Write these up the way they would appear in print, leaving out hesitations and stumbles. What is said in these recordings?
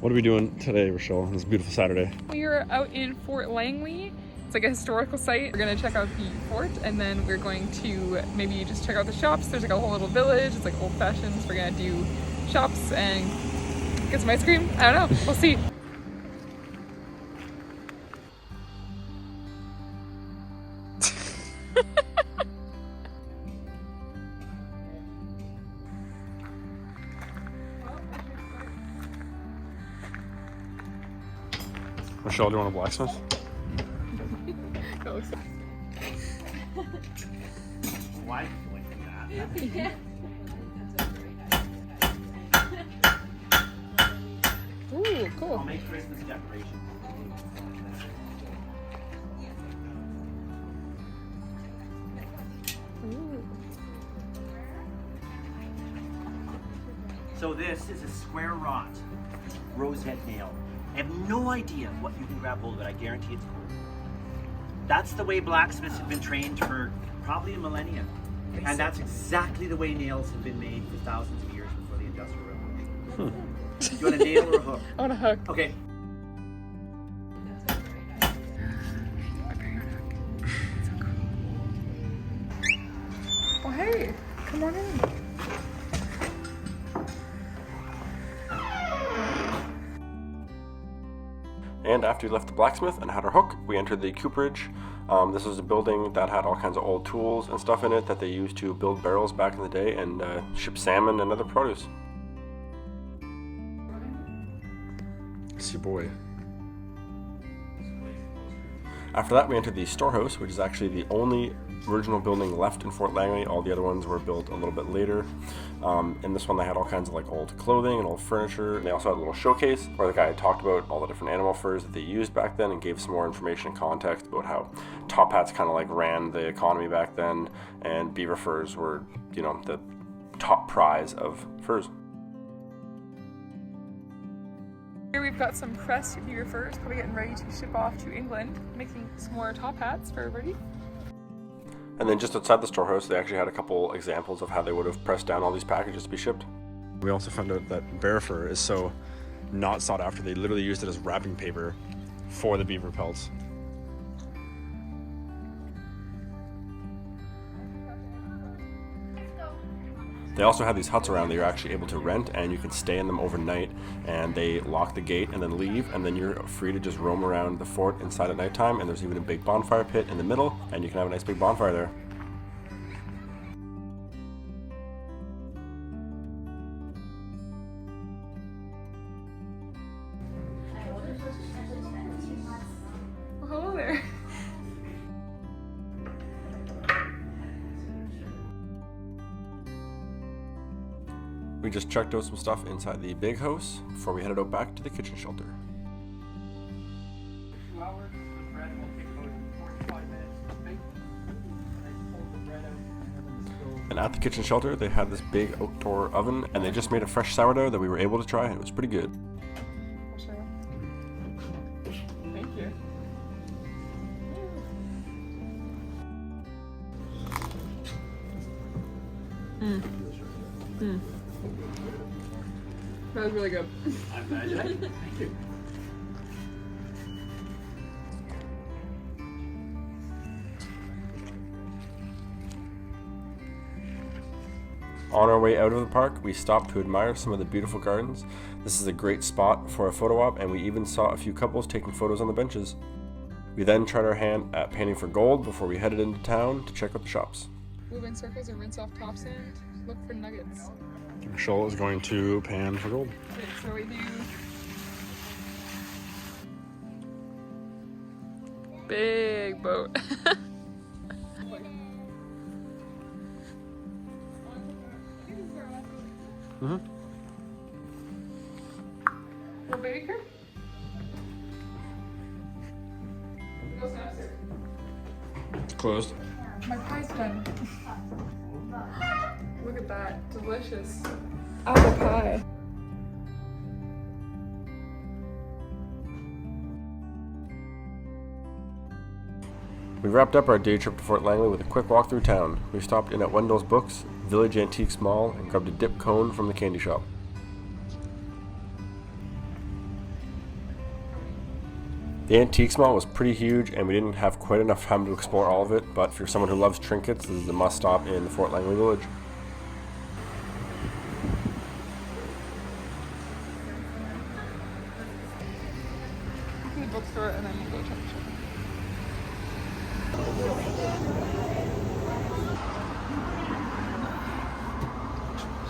What are we doing today, Rochelle, on this beautiful Saturday? We are out in Fort Langley. It's like a historical site. We're gonna check out the fort and then we're going to maybe just check out the shops. There's like a whole little village. It's like old fashioned. So we're gonna do shops and get some ice cream. I don't know. We'll see. Rochelle, do you want a blacksmith? Why like that? Yeah. Ooh, cool. I'll make Christmas decorations. Ooh. So this is a square wrought rosehead nail. I have no idea what you can grab hold of it. I guarantee it's cool. That's the way blacksmiths have been trained for probably a millennium. And that's exactly the way nails have been made for thousands of years before the Industrial Revolution. Do you want a nail or a hook? I want a hook. Okay. Well, hey, come on in. And after we left the blacksmith and had our hook, we entered the cooperage. This was a building that had all kinds of old tools and stuff in it that they used to build barrels back in the day and ship salmon and other produce. It's your boy. After that, we entered the storehouse, which is actually the only original building left in Fort Langley. All the other ones were built a little bit later. In this one, they had all kinds of like old clothing and old furniture. And they also had a little showcase where the guy had talked about all the different animal furs that they used back then and gave some more information and context about how top hats kind of like ran the economy back then, and beaver furs were, you know, the top prize of furs. Here we've got some pressed beaver furs, probably getting ready to ship off to England, making some more top hats for everybody. And then just outside the storehouse, they actually had a couple examples of how they would have pressed down all these packages to be shipped. We also found out that bear fur is so not sought after, they literally used it as wrapping paper for the beaver pelts. They also had these huts around that you're actually able to rent, and you can stay in them overnight, and they lock the gate and then leave, and then you're free to just roam around the fort inside at nighttime, and there's even a big bonfire pit in the middle, and you can have a nice big bonfire there. Well, hello there. We just checked out some stuff inside the big house before we headed out back to the kitchen shelter. 2 hours, the bread will take about 45 minutes to bake. And I pulled the bread out and then the stove. And at the kitchen shelter, they had this big outdoor oven, and they just made a fresh sourdough that we were able to try, and it was pretty good. Thank you. That was really good. I imagine. Thank you. On our way out of the park, we stopped to admire some of the beautiful gardens. This is a great spot for a photo op, and we even saw a few couples taking photos on the benches. We then tried our hand at painting for gold before we headed into town to check out the shops. Move in circles or rinse off top sand. Look for nuggets. Michelle is going to pan for gold. Okay, so we do big boat. Mm-hmm. Little baby crib. Goes downstairs. It's closed. My pie's done. Look at that, delicious apple pie. We wrapped up our day trip to Fort Langley with a quick walk through town. We stopped in at Wendell's Books, Village Antiques Mall, and grabbed a dip cone from the candy shop. The Antiques Mall was pretty huge, and we didn't have quite enough time to explore all of it, but for someone who loves trinkets, this is a must stop in the Fort Langley village. To the bookstore and then we'll go check the shop.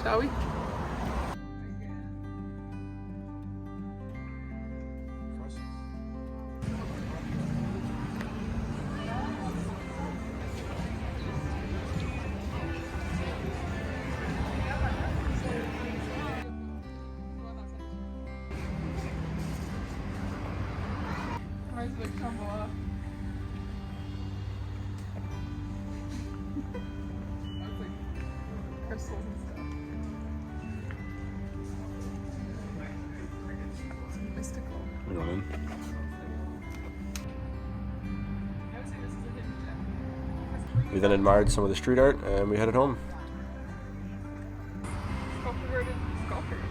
Shall we? Where's the tumble up? That's like crystals and stuff. It's mystical. Hang on in. I would say this is a hidden gem. We then admired some of the street art, and we headed home. Sculpture garden, sculpture.